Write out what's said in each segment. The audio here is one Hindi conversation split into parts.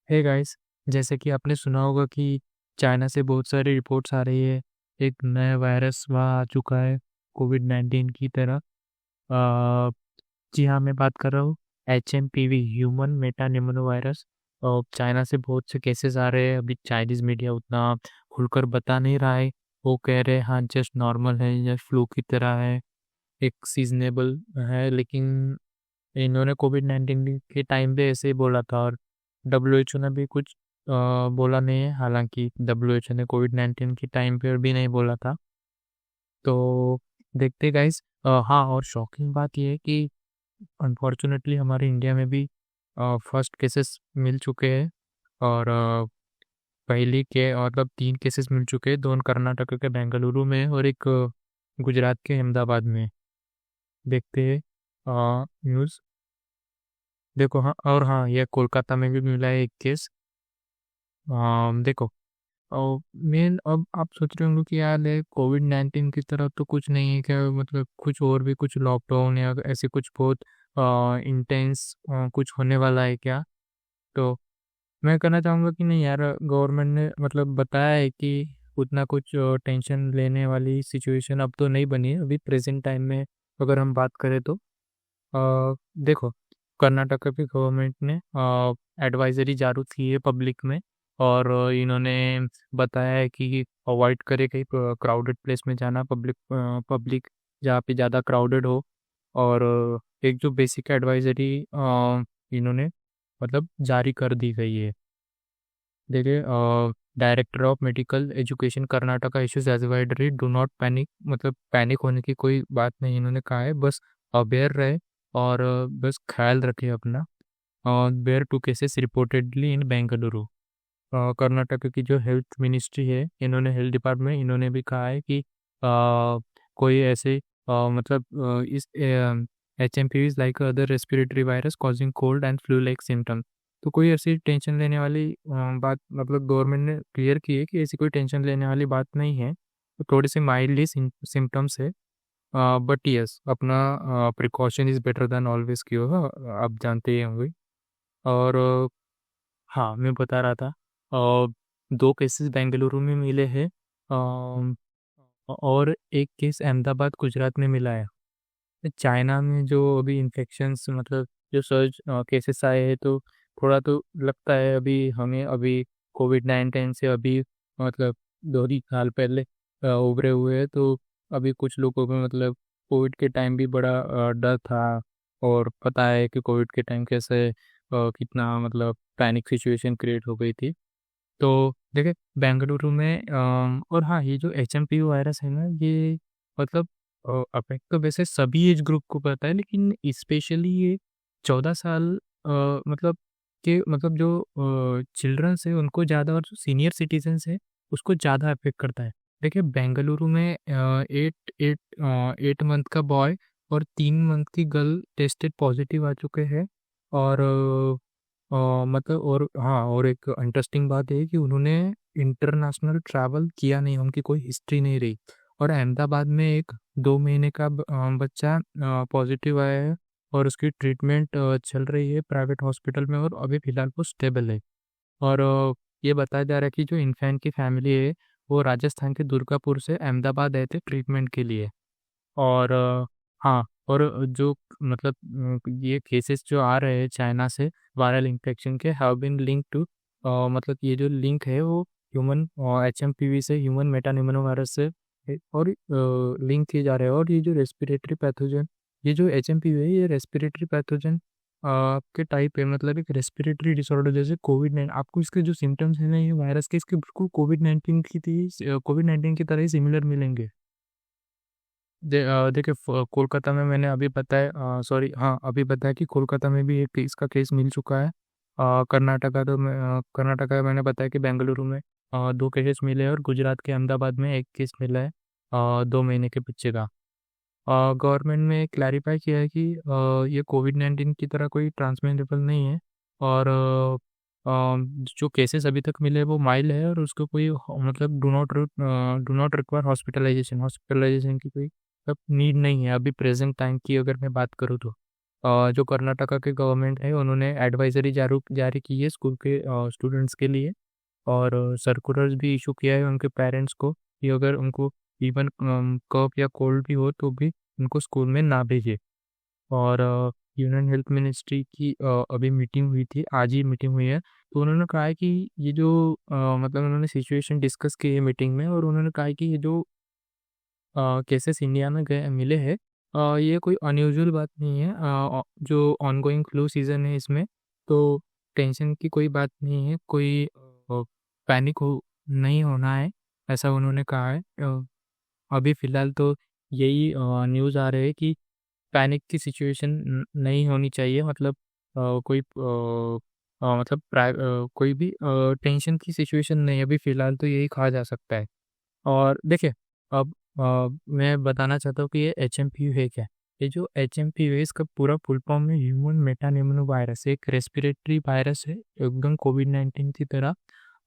हे गाइस, जैसे कि आपने सुना होगा कि चाइना से बहुत सारी रिपोर्ट्स आ रही है। एक नया वायरस वहाँ आ चुका है कोविड-19 की तरह। अ, जी हाँ, मैं बात कर रहा हूँ HMPV human Meta pneumono virus. China से बहुत से केसेस आ रहे हैं। अभी चाइनीज़ मीडिया उतना खुलकर बता नहीं रहा है। वो कह रहे हैं हाँ, जस्ट नॉर्मल है या फ्लू की तरह है, एक सीज़नेबल है। लेकिन इन्होंने कोविड-19 के टाइम पे ऐसे ही बोला था और डब्ल्यूएचओ ने भी कुछ बोला नहीं है। हालाँकि डब्ल्यूएचओ ने कोविड-19 के टाइम पे भी नहीं बोला था। तो देखते गाइस। हाँ, और शॉकिंग बात ये है कि अनफॉर्चुनेटली हमारे इंडिया में भी फर्स्ट केसेस मिल चुके हैं। और पहली के मतलब 3 केसेस मिल चुके हैं, 2 कर्नाटक के बेंगलुरु में और एक गुजरात के अहमदाबाद में। देखते हैं न्यूज़। देखो हाँ, और हाँ, ये कोलकाता में भी मिला है 1 केस। देखो, मेन अब आप सोच रहे होंगे कि यार ये कोविड-19 की तरह तो कुछ नहीं है क्या? मतलब कुछ और भी कुछ लॉकडाउन या ऐसे कुछ बहुत इंटेंस कुछ होने वाला है क्या? तो मैं कहना चाहूँगा कि नहीं यार, गवर्नमेंट ने मतलब बताया है कि उतना कुछ टेंशन लेने वाली सिचुएशन अब तो नहीं बनी है, अभी प्रेज़ेंट टाइम में अगर हम बात करें तो। देखो, कर्नाटक की गवर्नमेंट ने एडवाइजरी जारी की है पब्लिक में। और इन्होंने बताया है कि अवॉइड करें कहीं क्राउडेड प्लेस में जाना, पब्लिक जहाँ पे ज़्यादा क्राउडेड हो। और एक जो बेसिक एडवाइजरी इन्होंने मतलब जारी कर दी गई है। देखिए, director of medical education Karnataka issues advisory, do not panic, मतलब पैनिक होने की कोई बात नहीं, इन्होंने कहा है बस अवेयर रहे और बस ख्याल रखें अपना। देयर 2 केसेस रिपोर्टेडली इन बेंगलुरु। कर्नाटक की जो हेल्थ मिनिस्ट्री है, इन्होंने हेल्थ डिपार्टमेंट इन्होंने भी कहा है कि कोई ऐसे मतलब इस HMP is like other respiratory virus causing cold and flu like symptom. तो कोई ऐसी टेंशन लेने वाली बात मतलब गवर्नमेंट ने क्लियर की है कि ऐसी कोई टेंशन लेने वाली बात नहीं है। तो थोड़े से माइल्डली सिम्टम्स है। बट यस, अपना precaution is better than always cure, आप जानते ही होंगे। और हाँ, मैं बता रहा था 2 केसेस बेंगलुरु में मिले हैं। और 1 केस अहमदाबाद गुजरात में मिला है। चाइना में जो अभी इन्फेक्शंस मतलब जो सर्ज केसेस आए हैं, तो थोड़ा तो लगता है अभी हमें अभी कोविड-19 से अभी मतलब 2 ही साल पहले उभरे हुए हैं। तो अभी कुछ लोगों को मतलब कोविड के टाइम भी बड़ा डर था। और पता है कि कोविड के टाइम कैसे कितना मतलब पैनिक सिचुएशन क्रिएट हो गई थी। तो देखिए, बेंगलुरु में और हाँ, ये जो एचएमपी वायरस है ना, ये मतलब अफेक्ट तो वैसे सभी एज ग्रुप को करता है, लेकिन स्पेशली ये 14 साल मतलब के मतलब जो चिल्ड्रंस है उनको ज़्यादा, और जो सीनियर सिटीजन्स है उसको ज़्यादा अफेक्ट करता है। देखिए, बेंगलुरु में 8 मंथ का बॉय और 3 मंथ की गर्ल टेस्टेड पॉजिटिव आ चुके हैं। और मतलब और हाँ, और एक इंटरेस्टिंग बात ये है कि उन्होंने इंटरनेशनल ट्रैवल किया नहीं, उनकी कोई हिस्ट्री नहीं रही। और अहमदाबाद में एक 2 महीने का बच्चा पॉजिटिव आया है और उसकी ट्रीटमेंट चल रही है प्राइवेट हॉस्पिटल में, और अभी फ़िलहाल वो स्टेबल है। और ये बताया जा रहा है कि जो इन्फेंट की फैमिली है, वो राजस्थान के दुर्गापुर से अहमदाबाद आए थे ट्रीटमेंट के लिए। और हाँ, और जो मतलब ये केसेस जो आ रहे हैं चाइना से वायरल इन्फेक्शन के, हैव बीन लिंक टू मतलब ये जो लिंक है वो ह्यूमन एचएमपीवी से, ह्यूमन मेटानिमोनो वायरस से है। और लिंक किए जा रहे हैं। और ये जो रेस्पिरेटरी पैथोजन, ये जो एचएमपीवी है, ये रेस्पिरेटरी पैथोजन के टाइप है, मतलब एक रेस्पिरेटरी डिसऑर्डर जैसे कोविड-19। आपको इसके जो सिम्टम्स हैं ना, ये वायरस के इसके बिल्कुल कोविड-19 की तरह ही सिमिलर मिलेंगे। देखिए, कोलकाता में मैंने अभी बताया, सॉरी हाँ, अभी बताया कि कोलकाता में भी एक इसका केस मिल चुका है। कर्नाटका मैंने बताया कि बेंगलुरु में 2 केसेस मिले हैं और गुजरात के अहमदाबाद में 1 केस मिला है 2 महीने के बच्चे का। गवर्नमेंट ने क्लैरिफाई किया है कि ये कोविड-19 की तरह कोई ट्रांसमिटेबल नहीं है। और जो केसेस अभी तक मिले हैं वो माइल्ड है, और उसको कोई मतलब do not require hospitalisation, hospitalisation की कोई अब नीड नहीं है अभी प्रेजेंट टाइम की, अगर मैं बात करूँ तो। जो कर्नाटका के गवर्नमेंट है उन्होंने एडवाइजरी जारी की है स्कूल के स्टूडेंट्स के लिए, और सर्कुलर्स भी इशू किया है उनके पेरेंट्स को कि अगर उनको इवन कफ या कोल्ड भी हो तो भी उनको स्कूल में ना भेजे। और यूनियन हेल्थ मिनिस्ट्री की अभी मीटिंग हुई थी, आज ही मीटिंग हुई है, तो उन्होंने कहा है कि ये जो मतलब उन्होंने सिचुएशन डिस्कस की है मीटिंग में, और उन्होंने कहा है कि ये जो केसेस इंडिया में गए मिले हैं, ये कोई अनयूजुअल बात नहीं है। जो ऑनगोइंग फ्लू सीज़न है इसमें, तो टेंशन की कोई बात नहीं है, कोई पैनिक हो नहीं होना है, ऐसा उन्होंने कहा है। अभी फ़िलहाल तो यही न्यूज़ आ रहे हैं कि पैनिक की सिचुएशन नहीं होनी चाहिए, मतलब कोई भी टेंशन की सिचुएशन नहीं है अभी फ़िलहाल, तो यही कहा जा सकता है। और देखिए, अब मैं बताना चाहता हूँ कि ये एचएमपीवी है क्या? ये जो एचएमपीवी है इसका पूरा फुल फॉर्म है ह्यूमन मेटानिमो वायरस, एक रेस्पिरेटरी वायरस है एकदम कोविड-19 की तरह।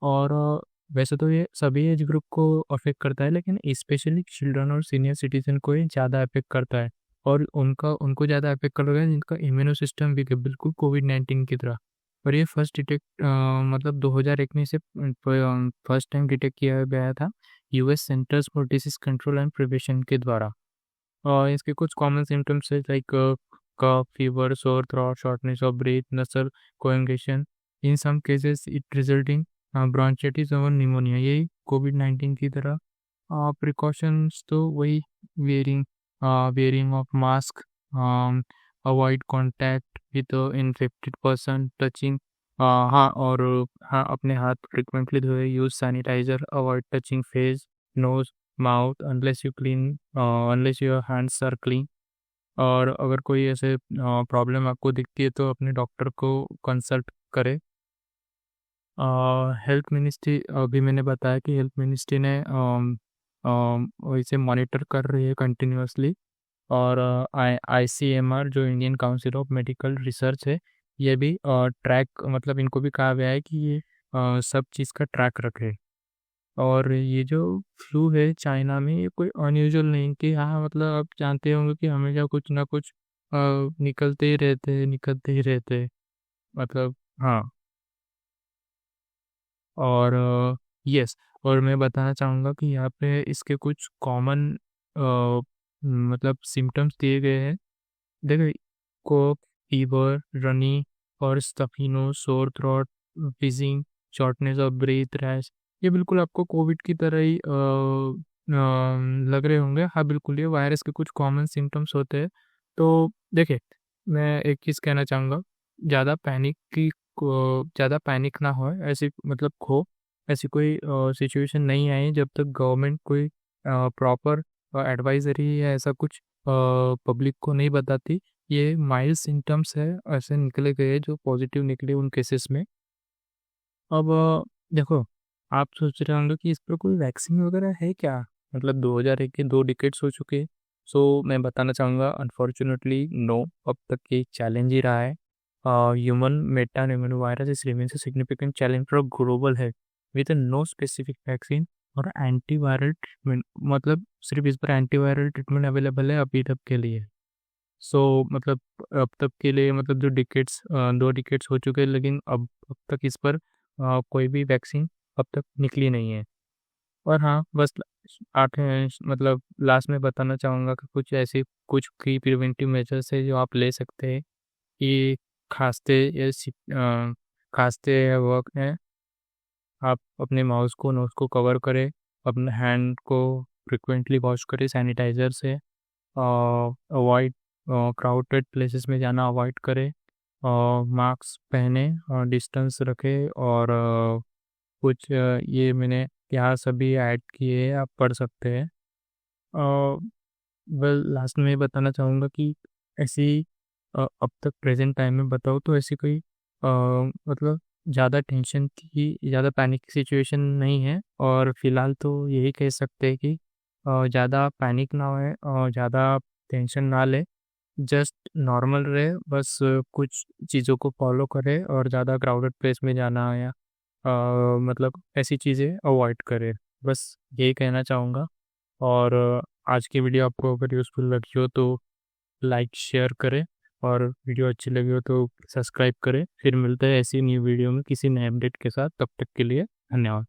और वैसे तो ये सभी एज ग्रुप को अफेक्ट करता है, लेकिन स्पेशली चिल्ड्रन और सीनियर सिटीजन को ये ज़्यादा अफेक्ट करता है, और उनको ज़्यादा अफेक्ट करता है जिनका इम्यूनो सिस्टम वीक है, बिल्कुल कोविड-19 की तरह। और ये मतलब 2001 में इसे फर्स्ट टाइम डिटेक्ट किया गया था US centres for disease control and prevention के द्वारा। इसके कुछ कॉमन सिम्टम्स है like cough, fever, sore throat, shortness of breath, nasal congestion. In some cases it resulting bronchitis और निमोनिया, यही कोविड-19 की तरह। प्रिकॉशंस तो वही, wearing wearing of mask, avoid contact with infected person, touching, हाँ, और हाँ, अपने हाथ फ्रिक्वेंटली धोए, use sanitiser, avoid touching face, nose, mouth unless your hands are clean. और अगर कोई ऐसे प्रॉब्लम आपको दिखती है तो अपने डॉक्टर को कंसल्ट करें। हेल्थ मिनिस्ट्री, अभी मैंने बताया कि हेल्थ मिनिस्ट्री ने इसे मॉनिटर कर रही है कंटिन्यूअसली। और आईसीएमआर जो Indian council of medical research है, ये भी ट्रैक, मतलब इनको भी कहा गया है कि ये सब चीज़ का ट्रैक रखे। और ये जो फ्लू है चाइना में, ये कोई अनयूजुअल नहीं कि हाँ, मतलब आप जानते होंगे कि हमेशा कुछ ना कुछ निकलते ही रहते, मतलब हाँ। और यस, और मैं बताना चाहूँगा कि यहाँ पे इसके कुछ कॉमन मतलब सिम्टम्स दिए गए हैं। देखो, कोक, फीवर, रनी और stuffy nose, sore throat, wheezing, shortness of breath, rash, ये बिल्कुल आपको कोविड की तरह ही लग रहे होंगे। हाँ, बिल्कुल ये वायरस के कुछ कॉमन सिम्टम्स होते हैं। तो देखिए, मैं एक चीज़ कहना चाहूँगा, ज़्यादा पैनिक ना हो, ऐसी मतलब ऐसी कोई सिचुएशन नहीं आई जब तक गवर्नमेंट कोई प्रॉपर एडवाइजरी या ऐसा कुछ पब्लिक को नहीं बताती। ये माइल्ड सिम्पटम्स है, ऐसे निकले गए जो पॉजिटिव निकले उन केसेस में। अब देखो, आप सोच रहे होंगे कि इस पर कोई वैक्सीन वगैरह है क्या? मतलब 2001 के 2 डिकेड्स हो चुके हैं। सो मैं बताना चाहूँगा, अनफॉर्चुनेटली नो, अब तक ये एक चैलेंज ही रहा है। Human metapneumovirus is remains a significant challenge for global health with no specific vaccine और एंटीवायरल ट्रीटमेंट, मतलब सिर्फ इस पर एंटीवायरल ट्रीटमेंट अवेलेबल है अभी तक के लिए। सो मतलब अब तक के लिए, मतलब जो डिकेट्स 2 डिकेट्स हो चुके हैं, लेकिन अब तक इस पर कोई भी वैक्सीन अब तक निकली नहीं है। और हाँ, बस मतलब लास्ट में बताना चाहूँगा कि कुछ की प्रिवेंटिव मेजर्स है जो आप ले सकते हैं कि खांसते या वक्त में आप अपने माउस को नोज़ को कवर करें, अपने हैंड को फ्रिक्वेंटली वॉश करें सैनिटाइज़र से, अवॉइड क्राउडेड प्लेसेस में जाना अवॉइड करें, मास्क पहने और डिस्टेंस रखें, और ये मैंने यहाँ सभी ऐड किए हैं, आप पढ़ सकते हैं। वेल, लास्ट में बताना चाहूँगा कि ऐसी अब तक प्रेजेंट टाइम में बताऊँ तो ऐसी कोई मतलब ज़्यादा पैनिक की सिचुएशन नहीं है, और फिलहाल तो यही कह सकते हैं कि ज़्यादा पैनिक ना होए और ज़्यादा टेंशन ना ले, जस्ट नॉर्मल रहे, बस कुछ चीज़ों को फॉलो करे और ज़्यादा क्राउडेड प्लेस में जाना या मतलब ऐसी चीज़ें अवॉइड करें, बस यही कहना चाहूँगा। और आज की वीडियो आपको अगर यूज़फुल लगी हो तो लाइक शेयर करें, और वीडियो अच्छी लगी हो तो सब्सक्राइब करें। फिर मिलते हैं ऐसी न्यू वीडियो में किसी नए अपडेट के साथ। तब तक के लिए धन्यवाद।